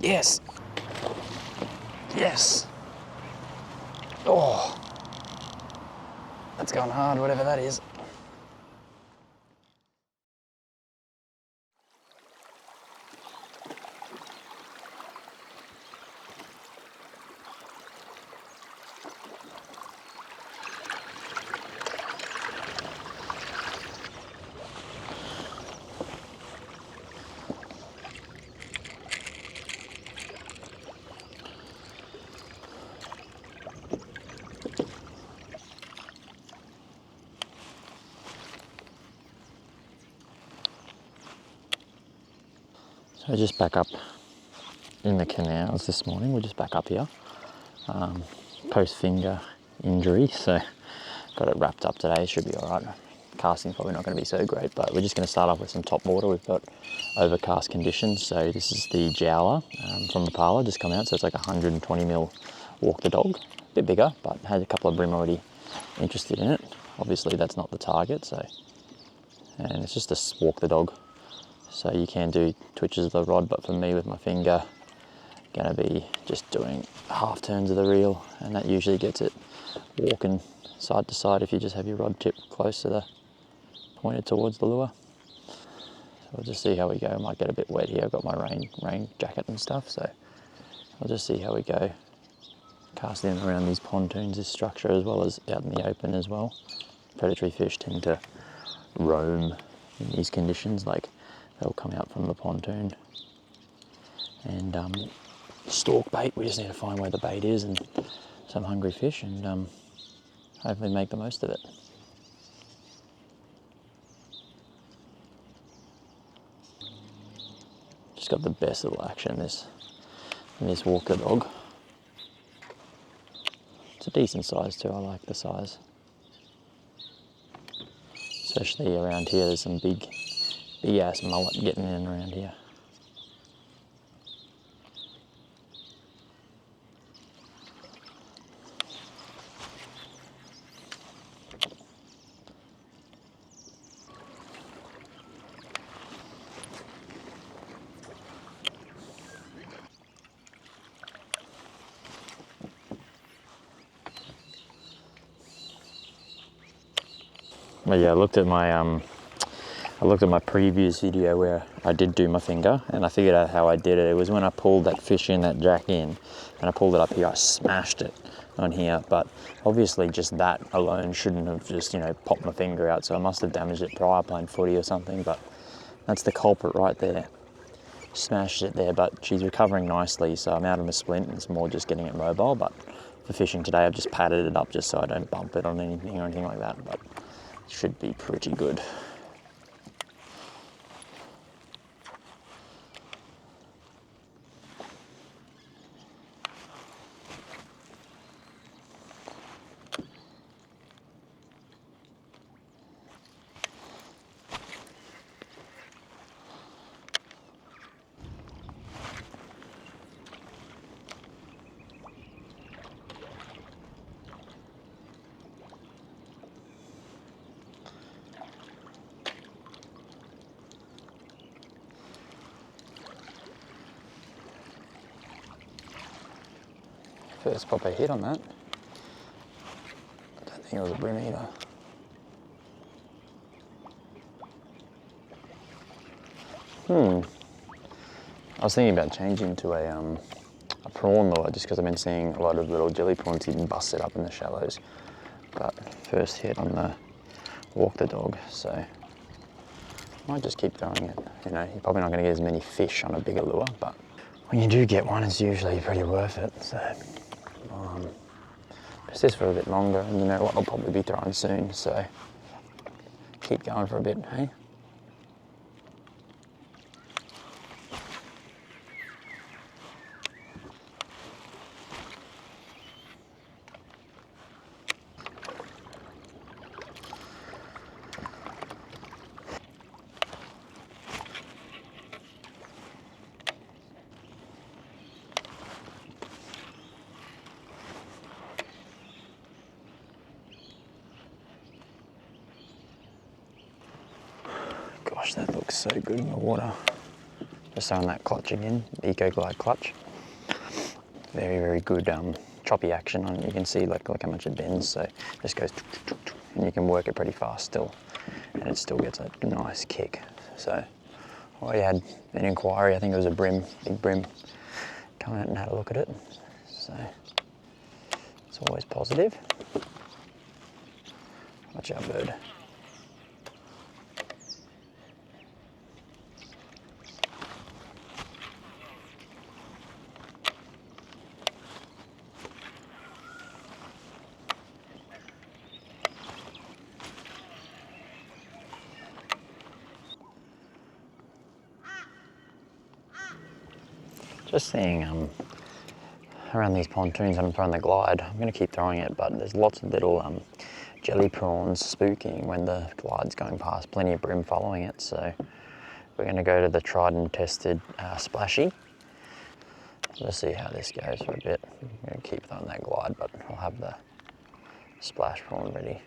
Yes. Yes. Oh, that's going hard, whatever that is. So just back up in the canals this morning. We're just back up here, post finger injury, so got it wrapped up today. Should be all right. Casting's probably not going to be so great, but we're just going to start off with some top water. We've got overcast conditions, so this is the jowler from the parlour just come out, so it's like 120mm walk the dog, a bit bigger, but had a couple of brim already interested in it. Obviously that's not the target, so, and it's just a walk the dog. So you can do twitches of the rod, but for me with my finger, gonna be just doing half turns of the reel, and that usually gets it walking side to side if you just have your rod tip close to the, pointed towards the lure. So we'll just see how we go. I might get a bit wet here. I've got my rain jacket and stuff, so I'll just see how we go. Casting them around these pontoons, this structure, as well as out in the open as well. Predatory fish tend to roam in these conditions, like they'll come out from the pontoon. And stalk bait, we just need to find where the bait is and some hungry fish, and hopefully make the most of it. Just got the best little action in this walk the dog. It's a decent size too, I like the size. Especially around here, there's some big ass mullet getting in around here. But yeah, I looked at my previous video where I did do my finger, and I figured out how I did it. It was when I pulled that fish in, that jack in, and I pulled it up here, I smashed it on here. But obviously just that alone shouldn't have just, you know, popped my finger out. So I must have damaged it prior playing footy or something, but that's the culprit right there. Smashed it there, but she's recovering nicely. So I'm out of a splint, and it's more just getting it mobile. But for fishing today, I've just padded it up just so I don't bump it on anything or anything like that. But should be pretty good. First proper hit on that. I don't think it was a brim either. I was thinking about changing to a prawn lure, just because I've been seeing a lot of little jelly prawns even busted up in the shallows. But first hit on the walk the dog, so I might just keep going it. You know, you're probably not going to get as many fish on a bigger lure, but when you do get one, it's usually pretty worth it. So persist for a bit longer, and you know what, I'll probably be throwing soon, so keep going for a bit, hey? Gosh, that looks so good in the water. Just throwing that clutch again, Eco Glide clutch. Very, very good choppy action on it. You can see like how much it bends, so it just goes, and you can work it pretty fast still, and it still gets a nice kick. So I already had an inquiry, I think it was a brim, big brim, come out and had a look at it. So it's always positive. Watch out, bird. Just seeing around these pontoons and I'm throwing the glide. I'm going to keep throwing it, but there's lots of little jelly prawns spooking when the glide's going past, plenty of brim following it. So we're going to go to the tried and tested splashy. Let's see how this goes for a bit. I'm going to keep throwing that glide, but I'll have the splash prawn ready.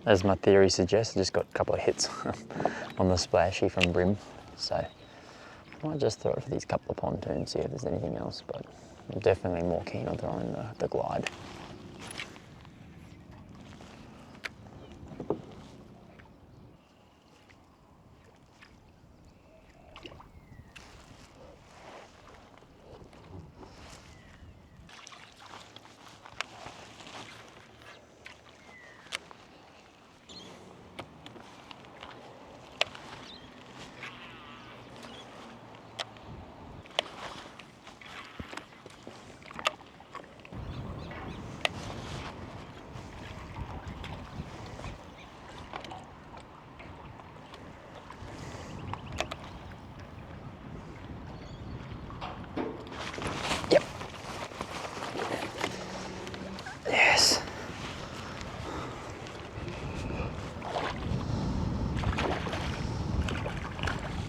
As my theory suggests, I just got a couple of hits on the splashy from brim, so I might just throw it for these couple of pontoons, see if there's anything else, but I'm definitely more keen on throwing the glide. Yep. Yes.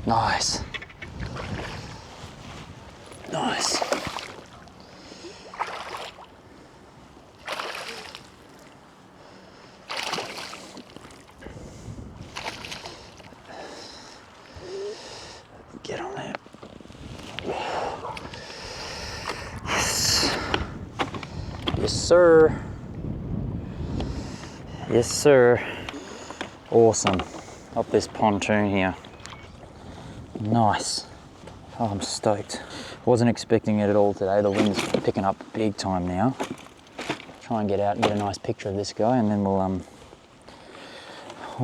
Nice. Nice. Get on there. Yes. Yes, sir. Yes, sir. Awesome. Up this pontoon here. Nice. Oh, I'm stoked. Wasn't expecting it at all today. The wind's picking up big time now. Try and get out and get a nice picture of this guy, and then we'll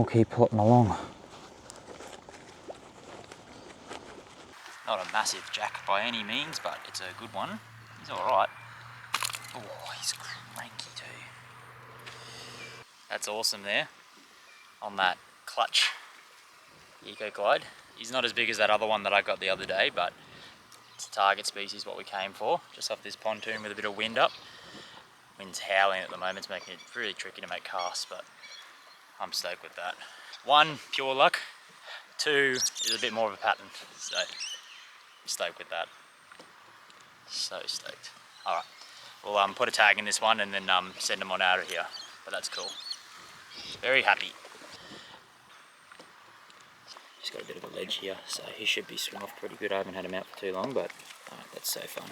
keep plotting along. Not a massive jack by any means, but it's a good one. He's all right. Oh, he's cranky too. That's awesome there on that clutch Eco Glide. He's not as big as that other one that I got the other day, but it's a target species, what we came for. Just off this pontoon with a bit of wind up. Wind's howling at the moment, it's making it really tricky to make casts, but I'm stoked with that. 1, pure luck. 2 is a bit more of a pattern, so I'm stoked with that. So stoked. Alright, we'll put a tag in this one and then send them on out of here, but that's cool. Very happy. Just got a bit of a ledge here, so he should be swim off pretty good. I haven't had him out for too long, but that's so fun.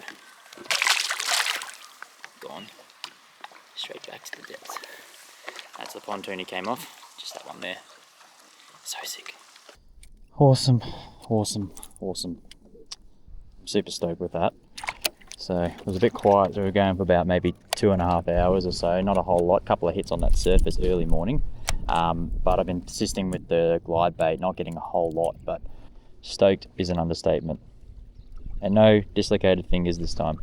Gone. Straight back to the depth. That's the pontoon he came off. Just that one there. So sick. Awesome, awesome, awesome. I'm super stoked with that. So it was a bit quiet. We were going for about maybe 2.5 hours or so. Not a whole lot. Couple of hits on that surface early morning. But I've been persisting with the glide bait, not getting a whole lot, but stoked is an understatement. And no dislocated fingers this time.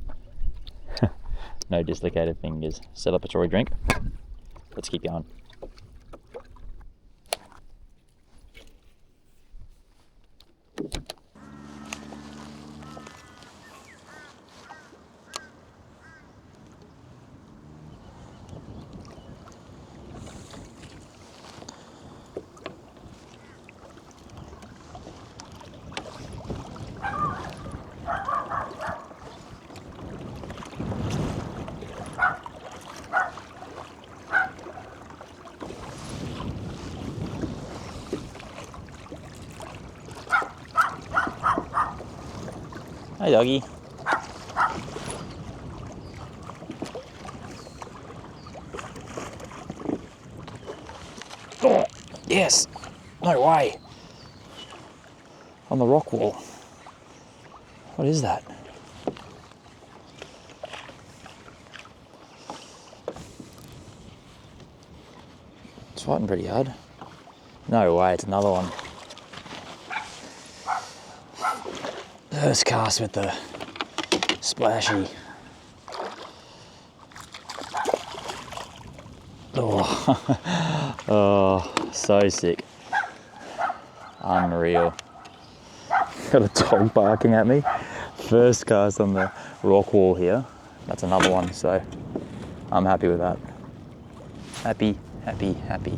No dislocated fingers. Celebratory drink. Let's keep going. Hey, doggy. Oh, yes. No way. On the rock wall. What is that? It's fighting pretty hard. No way, it's another one. First cast with the splashy. Oh, oh, so sick. Unreal. Got a dog barking at me. First cast on the rock wall here. That's another one, so I'm happy with that. Happy, happy, happy.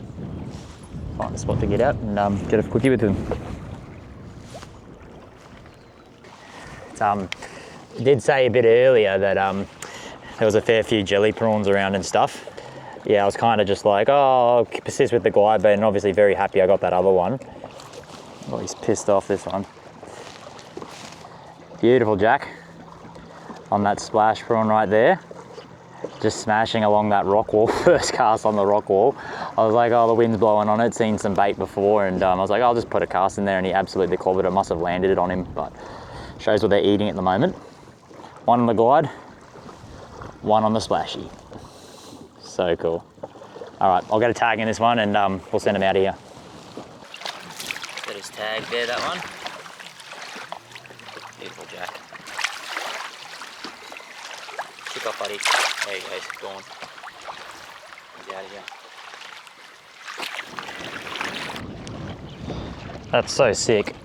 Find a spot to get out and get a quickie with him. I did say a bit earlier that there was a fair few jelly prawns around and stuff. Yeah, I was kind of just like, oh, I'll persist with the glide bait, and obviously very happy I got that other one. Oh, he's pissed off, this one. Beautiful jack on that splash prawn right there. Just smashing along that rock wall, first cast on the rock wall. I was like, oh, the wind's blowing on it, seen some bait before, and I was like, I'll just put a cast in there, and he absolutely clobbered it. Must have landed it on him, but shows what they're eating at the moment. One on the glide, one on the splashy. So cool. All right, I'll get a tag in this one, and we'll send him out of here. Got his tag there, that one. Beautiful jack. Kick off, buddy. There he goes, gone. He's out of here. That's so sick.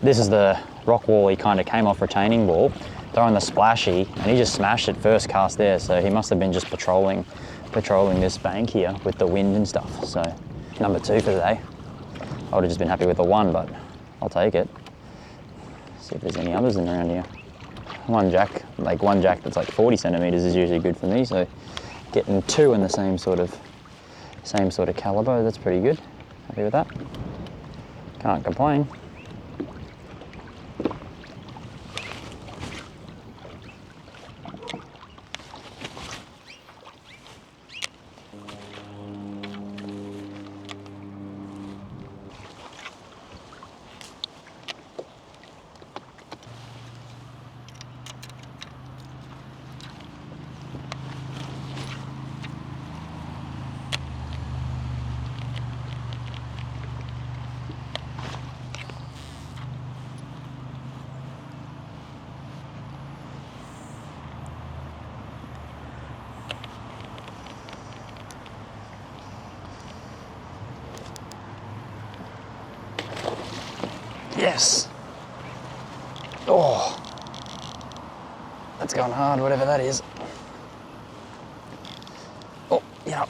This is the rock wall he kind of came off retaining wall, throwing the splashy, and he just smashed it first cast there, so he must have been just patrolling this bank here with the wind and stuff. So number 2 for the day. I would have just been happy with the 1, but I'll take it. See if there's any others in around here. One jack that's like 40 centimeters is usually good for me, so getting 2 in the same sort of caliber, that's pretty good. Happy with that. Can't complain. Yes. Oh, that's going hard, whatever that is. Oh, yeah.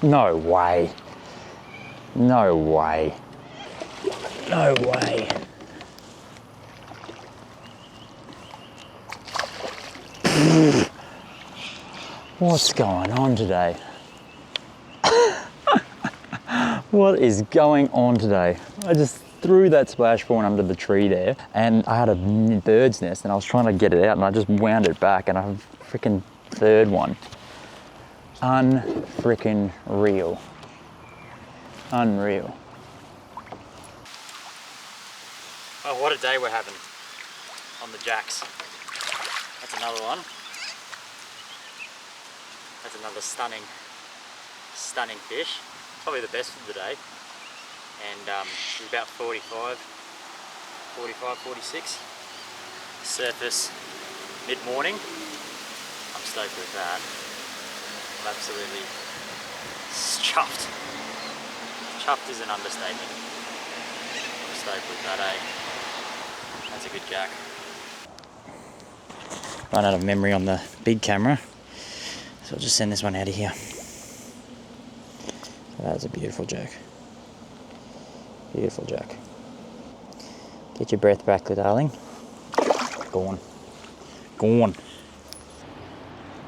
No way. No way. No way. What's going on today? What is going on today? I just threw that splash prawn under the tree there, and I had a bird's nest and I was trying to get it out, and I just wound it back, and I have a freaking third one. Unfreaking real. Unreal. Oh, what a day we're having on the jacks. That's another one. That's another stunning fish. Probably the best of the day. And it's about 45, 46. Surface mid-morning. I'm stoked with that. I'm absolutely chuffed. Chuffed is an understatement. I'm stoked with that, eh? That's a good jack. Run out of memory on the big camera, so I'll just send this one out of here. That's a beautiful jack. Beautiful jack. Get your breath back, darling. Go on. Go on.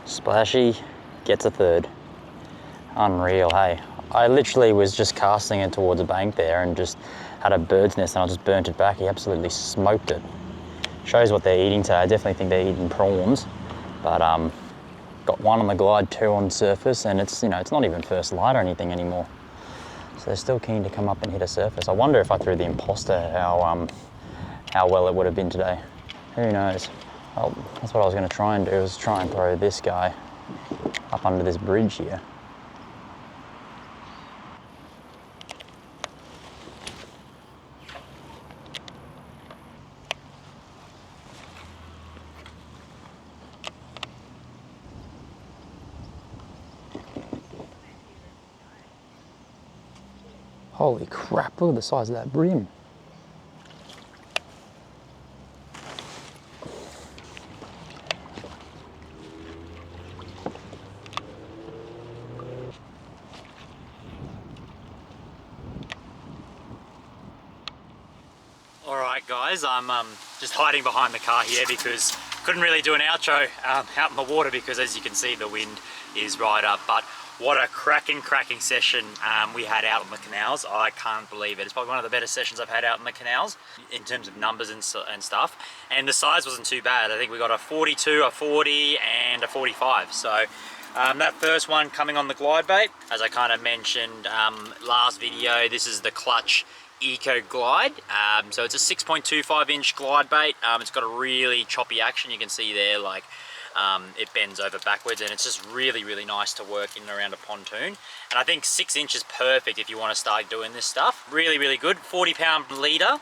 Splashy gets a third. Unreal, hey. I literally was just casting it towards a bank there and just had a bird's nest and I just burnt it back. He absolutely smoked it. Shows what they're eating today. I definitely think they're eating prawns, but got one on the glide, 2 on surface, and it's, you know, it's not even first light or anything anymore. So they're still keen to come up and hit a surface. I wonder if I threw the imposter, how well it would have been today. Who knows? Well, that's what I was going to try and do, is try and throw this guy up under this bridge here. Holy crap, look at the size of that brim. Alright guys, I'm just hiding behind the car here because couldn't really do an outro out in the water because, as you can see, the wind is right up. But what a cracking session we had out on the canals. I can't believe it. It's probably one of the better sessions I've had out in the canals in terms of numbers and stuff. And the size wasn't too bad. I think we got a 42, a 40 and a 45. So that first one coming on the glide bait, as I kind of mentioned last video, this is the Clutch Eco Glide. So it's a 6.25 inch glide bait. It's got a really choppy action. You can see there, like it bends over backwards, and it's just really nice to work in and around a pontoon. And I think 6 inches perfect if you want to start doing this stuff. Really good. 40-pound leader,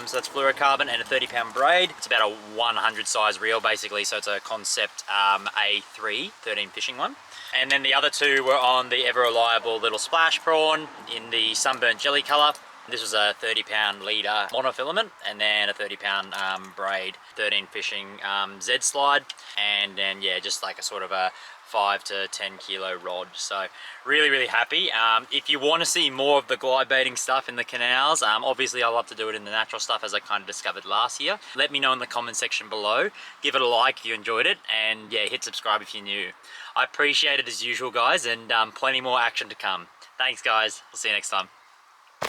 so that's fluorocarbon, and a 30-pound braid. It's about a 100 size reel basically, so it's a Concept A3 13 fishing one. And then the other two were on the ever reliable little splash prawn in the sunburnt jelly color. This was a 30-pound leader monofilament, and then a 30-pound braid 13 fishing Z slide, and then yeah, just like a sort of a 5 to 10 kilo rod. So really happy. If you want to see more of the glide baiting stuff in the canals, obviously I love to do it in the natural stuff, as I kind of discovered last year. Let me know in the comment section below. Give it a like if you enjoyed it, and yeah, hit subscribe if you're new. I appreciate it as usual guys, and plenty more action to come. Thanks guys, we'll see you next time.